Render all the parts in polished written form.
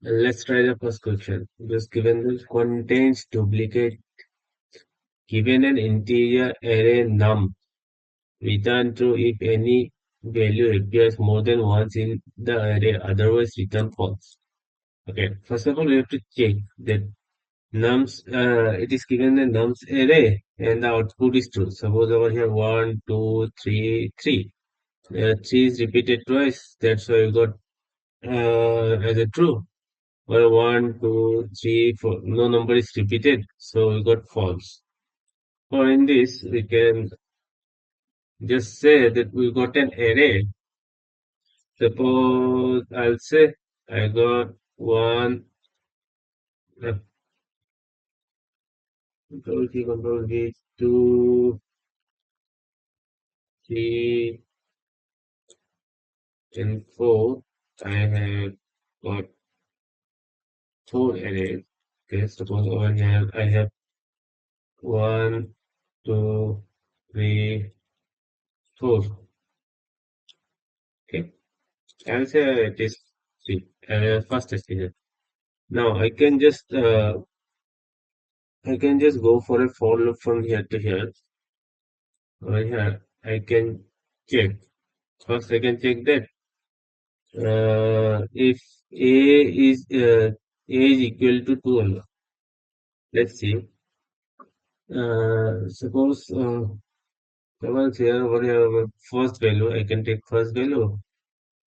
Let's try the first question. This given this contains duplicate. Given an integer array num, return true if any value appears more than once in the array, otherwise return false. Okay, first of all, we have to check that nums, it is given the nums array and the output is true. Suppose over here 1, 2, 3, 3. 3 is repeated twice, that's why we got as a true. Or 1, 2, 3, 4. No number is repeated, so we got false. Or in this, we can just say that we got an array. Suppose I'll say I got one, uh, control V, 2, 3, and 4. I have got 4 arrays. Okay, suppose over here I have 1, 2, 3, 4. Okay, I'll say it is 3. First estimate. Now I can just go for a for loop from here to here. Over here I can check. First I can check that if a is equal to 2 or not. Let's see. Suppose someone's here over here first value. I can take first value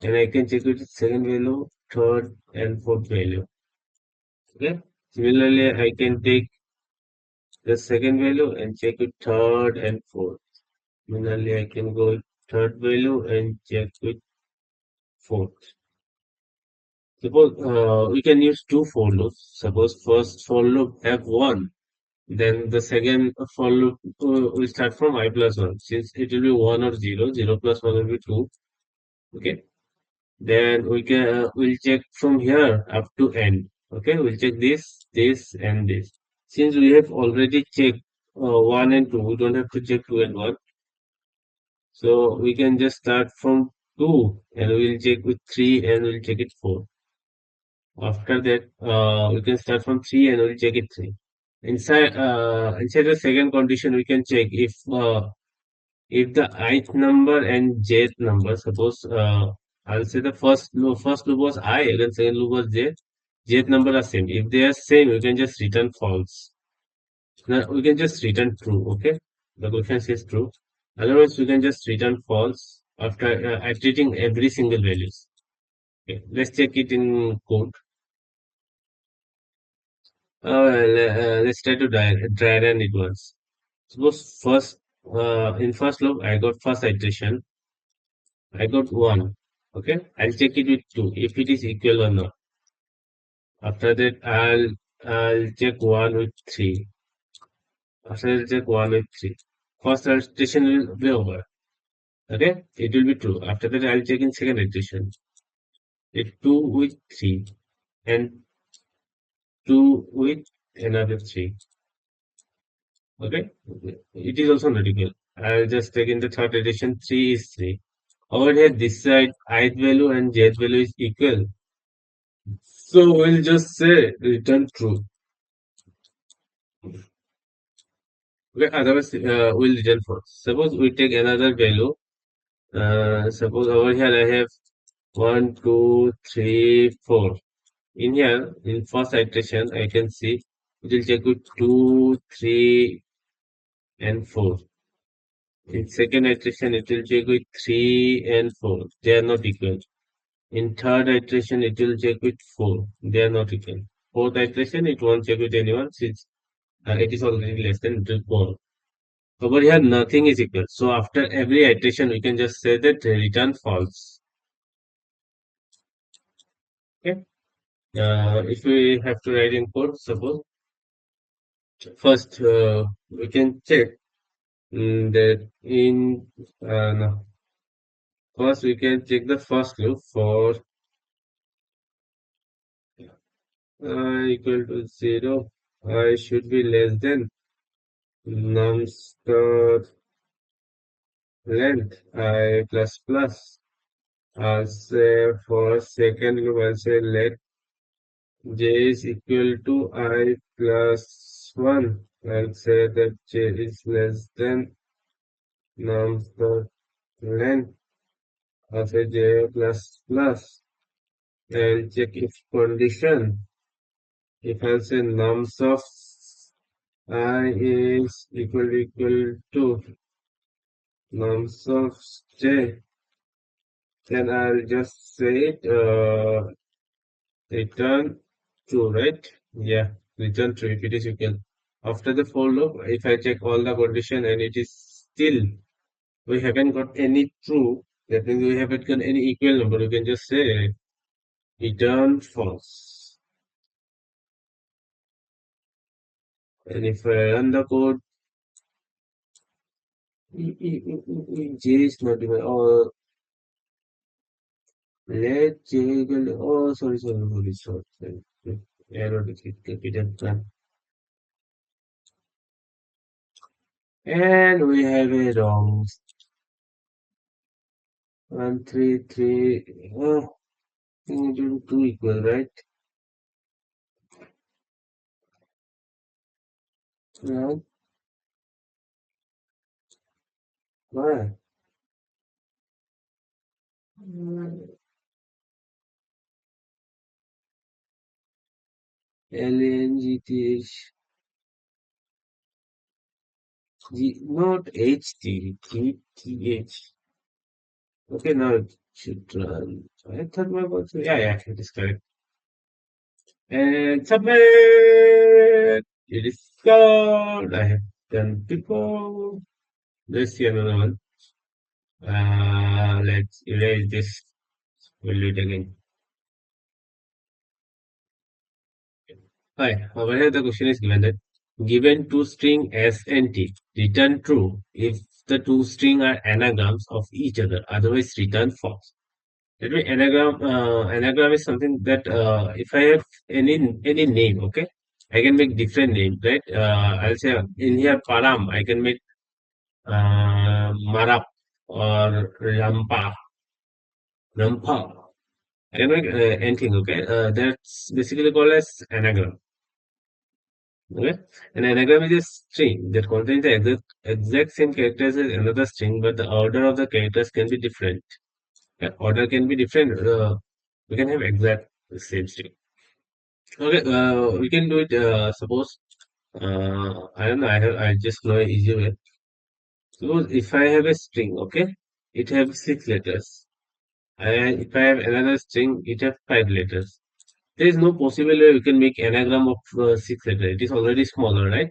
and I can check with second value, third and fourth value. Okay. Similarly, I can take the second value and check with third and fourth. Similarly, I can go with third value and check with fourth. Suppose we can use two for loops. Suppose first for loop have 1, then the second for loop will start from I plus 1. Since it will be 1 or 0, 0 plus 1 will be 2. Okay. Then we'll check from here up to end. Okay, we'll check this, this, and this. Since we have already checked 1 and 2, we don't have to check 2 and 1. So we can just start from 2 and we'll check with 3 and we'll check it 4. After that, we can start from 3 and we'll check it 3. Inside the second condition, we can check if the ith number and jth number, suppose I'll say the first loop was I, then second loop was j, jth number are same. If they are same, we can just return false. Now we can just return true. Okay, the question says true. Otherwise, we can just return false after iterating every single values. Okay, let's check it in code. Let's try to dry run it once. Suppose in first loop I got first iteration. I got 1. Okay, I'll check it with 2 if it is equal or not. After that, I'll check 1 with 3. After that, I'll check 1 with 3. First iteration will be over. Okay, it will be true. After that, I'll check in second iteration. It 2 with 3 and 2 with another 3. Okay, it is also not equal. I'll just take in the third iteration. 3 is 3. Over here, this side, ith value and jth value is equal. So we'll just say return true. Okay, otherwise we'll return false. Suppose we take another value. Suppose over here I have 1, 2, 3, 4. In here, in first iteration, I can see it will check with 2, 3, and 4. In second iteration, it will check with 3 and 4. They are not equal. In third iteration, it will check with 4. They are not equal. Fourth iteration, it won't check with anyone since it is already less than 4. Over here, nothing is equal. So after every iteration, we can just say that return false. Okay. If we have to write in code, suppose first we can check that in no. First we can check the first loop for equal to 0. I should be less than num star length I plus plus. I'll say for second loop, I'll say let J is equal to I plus 1. I'll say that J is less than nums dot length of a J plus plus. And check if condition. If I'll say nums of I is equal to nums of J, then I'll just say it, return true, right? Yeah, return true if it is equal. After the for loop, if I check all the condition and it is still we haven't got any true, that means we haven't got any equal number, we can just say return false. And if I run the code, J is not even, or let J equal, oh, sorry. Error capital done. And we have a wrong 133. Oh, two equal, right? No, why? LNGTH, not HT, GTH. Okay, now it should run. I thought my was, yeah, it is correct. And submit! It is gone. I have done before. Let's see another one. Let's erase this. We'll do it again. Hi, over here the question is given that given two string S and T, return true if the two string are anagrams of each other, otherwise return false. That means anagram is something that if I have any name, okay, I can make different names, right? I'll say in here Param, I can make Marap or Rampa. I can make anything, okay? That's basically called as anagram. Okay, an anagram is a string that contains the exact same characters as another string, but the order of the characters can be different. Yeah, order can be different. We can have exact same string. Okay, we can do it. Suppose I don't know. I just know an easy way. Suppose if I have a string, okay, it has 6 letters. And if I have another string, it has 5 letters. There is no possible way we can make anagram of 6 letters. It is already smaller, right?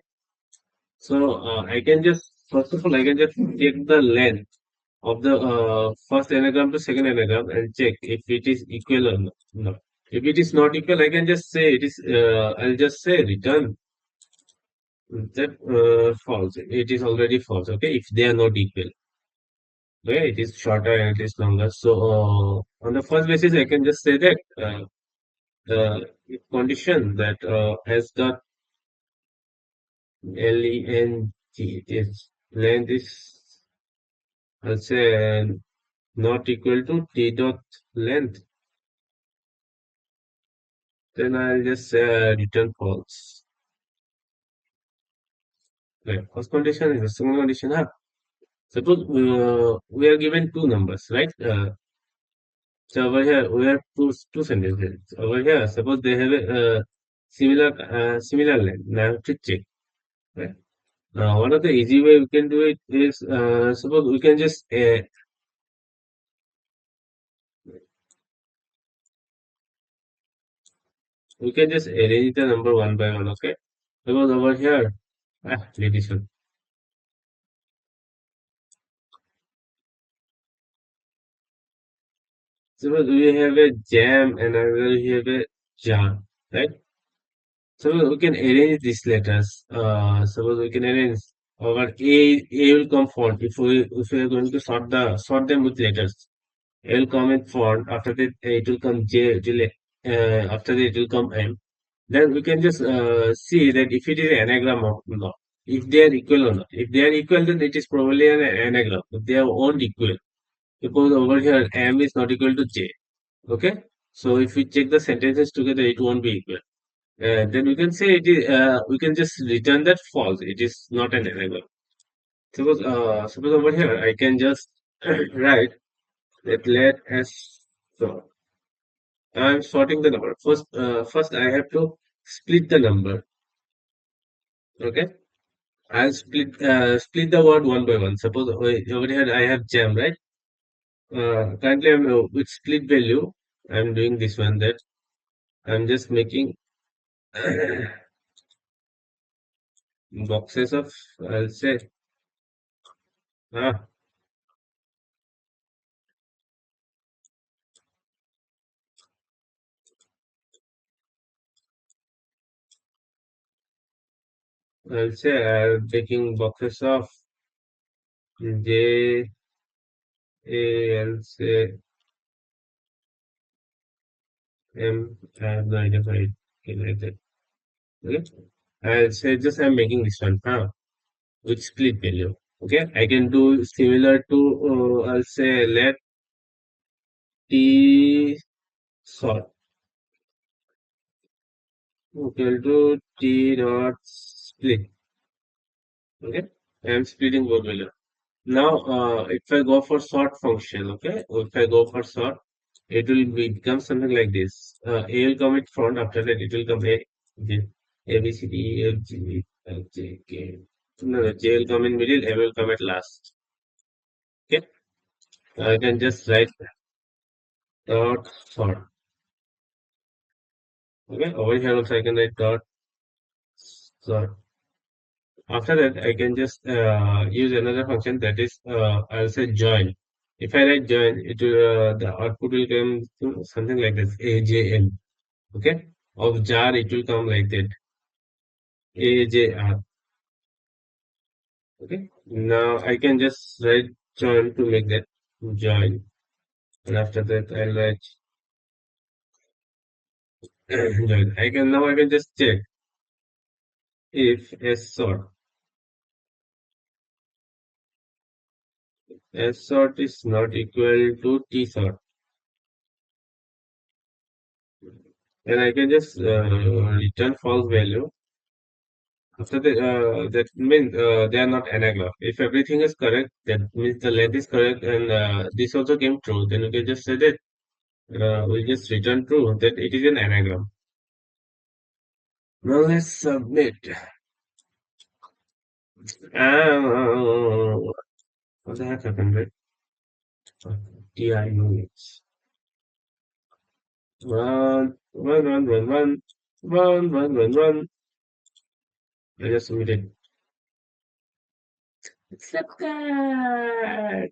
So I can just first of all I can just take the length of the first anagram to second anagram and check if it is equal or not. No. If it is not equal, I can just say it is. I'll just say return that false. It is already false. Okay, if they are not equal, okay, it is shorter and it is longer. So on the first basis, I can just say that if condition that as the length is length is I'll say not equal to t dot length, then I'll just say return false. Right. First condition is the second condition. Suppose we are given two numbers, right? So over here we have two sentences. Over here, suppose they have a similar length. Now to check, right? One of the easy way we can do it is suppose we can just arrange the number one by one. Okay, suppose over here, ladies. Suppose we have a jam and another we have a jar, right? Suppose we can arrange these letters. Suppose we can arrange our A will come font. If we are going to sort them with letters, A will come in font. After that, it will come J. After that, it will come M. Then we can just see that if it is an anagram or not. If they are equal or not. If they are equal, then it is probably an anagram. If they are all equal, because over here M is not equal to J. Okay. So if we check the sentences together, it won't be equal. Then we can say it is, we can just return that false. It is not an anagram. Suppose over here, I can just write that let as so. I'm sorting the number. First I have to split the number. Okay, I'll split the word one by one. Suppose over here I have jam, right? Currently I'm with split value. I'm doing this one that I'm just making boxes of, I'll say, ah, I'll say I'm taking boxes of J A, I'll say M. I have no idea for it. Okay, like that. Okay, I'll say just I'm making this one, with split value. Okay, I can do similar to, I'll say let T sort equal to T dot split. Okay, I'm splitting both value. Now, if I go for sort function, okay, if I go for sort, it will become something like this. A will come at front, after that it will come J, A, B, C, D, E, F, G, H, J, K. No, no, J will come in middle, A will come at last. Okay, I can just write dot sort. Okay, over here also I can write dot sort. After that, I can just use another function that is, I'll say join. If I write join, it will, the output will come to something like this, AJN. Okay, of jar it will come like that, AJR. Okay, now I can just write join to make that join, and after that I'll write join. I can just check if S sort is not equal to T sort, and I can just return false value. After that means they are not anagram. If everything is correct, that means the length is correct, and this also came true. Then we can just say that we just return true that it is an anagram. Now let's submit. Uh, what the heck happened, right? TIUH. Run, run, run, run, run, run, run, run, run. I just submitted. Accepted.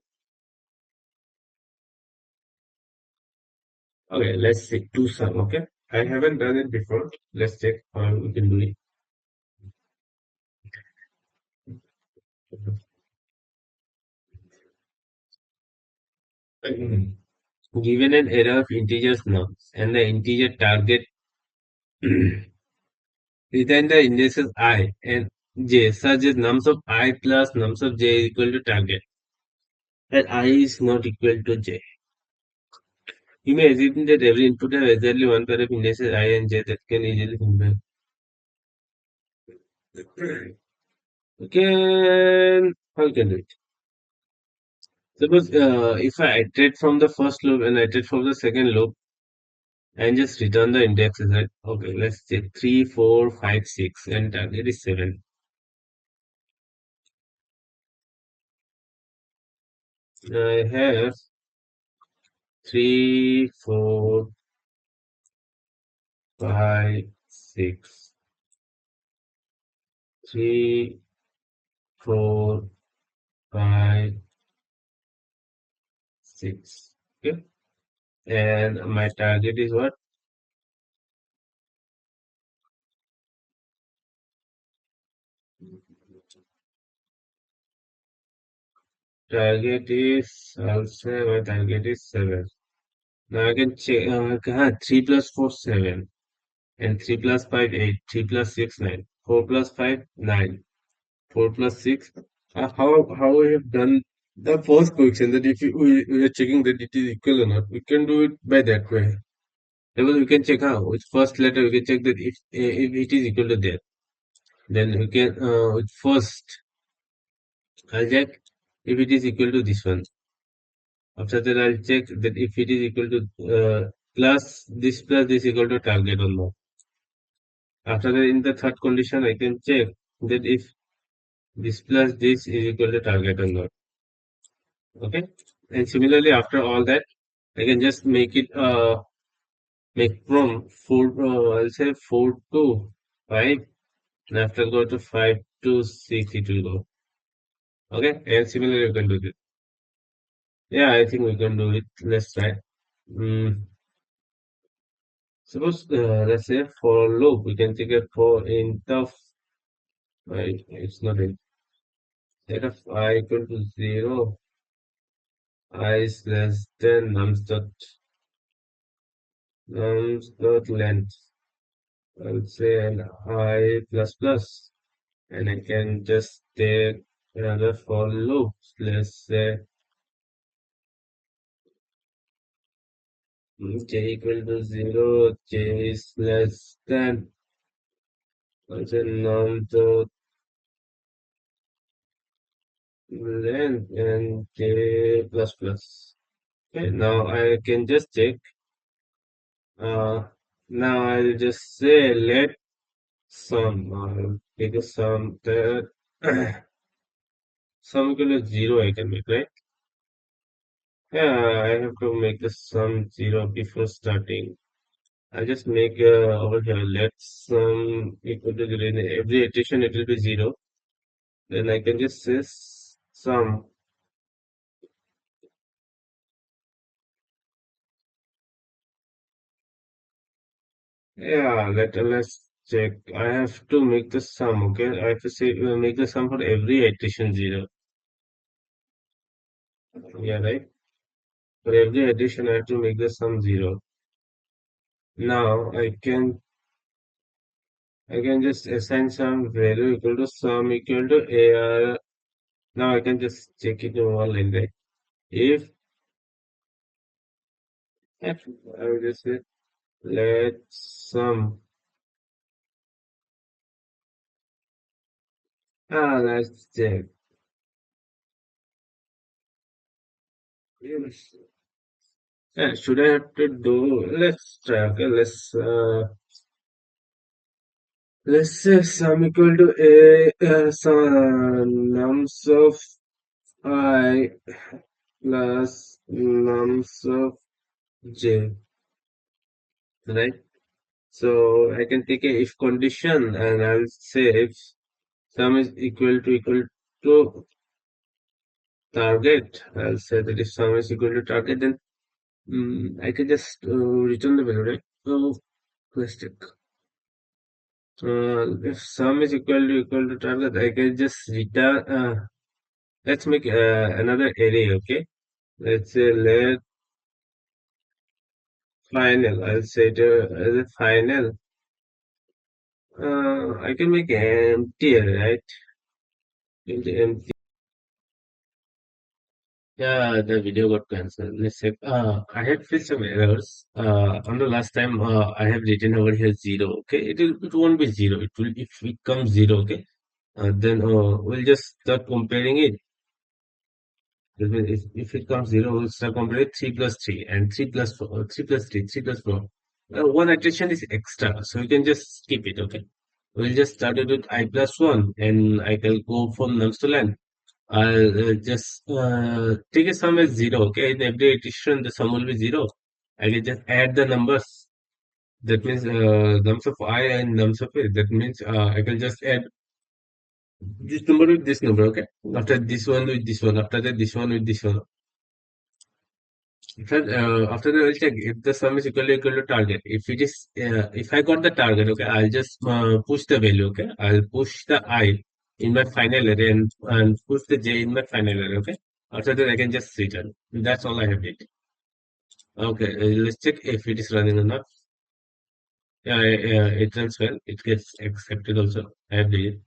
Okay, let's see. Do some. Okay, I haven't done it before. Let's check how we can do it. Given an array of integers nums and the integer target within the indices I and j, such as nums of I plus nums of j is equal to target, and I is not equal to j. You may assume that every input has exactly one pair of indices I and j that can easily combine. Okay, how can do it? Suppose if I iterate from the first loop and iterate from the second loop and just return the indexes, right? Okay, let's check 3, 4, 5, 6, and target is 7. I have 3, 4, 5, 6, 3, 4, 5, 6. Okay. And my target is what? Target is, I'll say my target is 7. Now I can check, 3 plus 4, 7. And 3 plus 5, 8. 3 plus 6, 9. 4 plus 5, 9. 4 plus 6. How we have done the first question, that if we are checking that it is equal or not, we can do it by that way. Because we can check how with first letter we can check that if it is equal to that. Then we can with first I'll check if it is equal to this one. After that I'll check that if it is equal to plus this equal to target or not. After that in the third condition I can check that if this plus this is equal to target or not. Okay. And similarly after all that I can just make it make from 4 I'll say 4 to 5 and after go to 5 to 6 it will go. Okay. And similarly you can do this. Yeah, I think we can do it. Let's try. Mm, suppose let's say for loop we can take it for int of right, it's not in set of I equal to 0, I is less than nums dot length. I would say an I plus plus, and I can just take another for loop. Let's say j equal to 0, j is less than, let's say num dot length and j plus plus. Okay, now I can just check. Uh, now I'll just say let sum. I'll take a sum that sum equal to 0 I can make, right? Yeah, I have to make the sum 0 before starting. I'll just make over here let sum equal to 0. In every iteration it will be 0. Then I can just say sum. Yeah, let's check. I have to make the sum, okay? I have to say make the sum for every iteration 0. Yeah, right? For every addition, I have to make the sum 0. Now I can just assign some value equal to sum equal to AR. Now I can just check it in one line, right? If I will just say let sum. Let's check. Yes. Yeah, should I have to do? Let's try. Okay, let's say sum equal to some nums of I plus nums of j, right? So I can take a if condition and I'll say if sum is equal to target, I'll say that if sum is equal to target, then I can just return the value, right? So let's check. If sum is equal to target, I can just return. Let's make another array, okay? Let's say let final. I'll say it as a final. I can make empty array, right? Empty. Yeah, the video got cancelled. Let's say, I had faced some errors. On the last time, I have written over here 0. Okay, it won't be 0. It will if it comes 0. Okay, then we'll just start comparing it. If it comes 0, we'll start comparing 3 plus 3 and 3 plus 4, 3 plus 3, 3 plus 4. One iteration is extra, so you can just skip it. Okay, we'll just start it with I plus 1, and I can go from nums to len. I'll just take a sum as 0. Okay, in every iteration, the sum will be 0. I can just add the numbers. That means nums of I and nums of A. That means I can just add this number with this number. Okay, after this one with this one. After that, this one with this one. After that, I'll check if the sum is equal to target. If it is, if I got the target, okay, I'll just push the value. Okay, I'll push the I in my final array and push the J in my final array. Okay, after that, I can just return. That's all I have did. Okay, let's check if it is running or not. Yeah, it runs well. It gets accepted also. I have did it.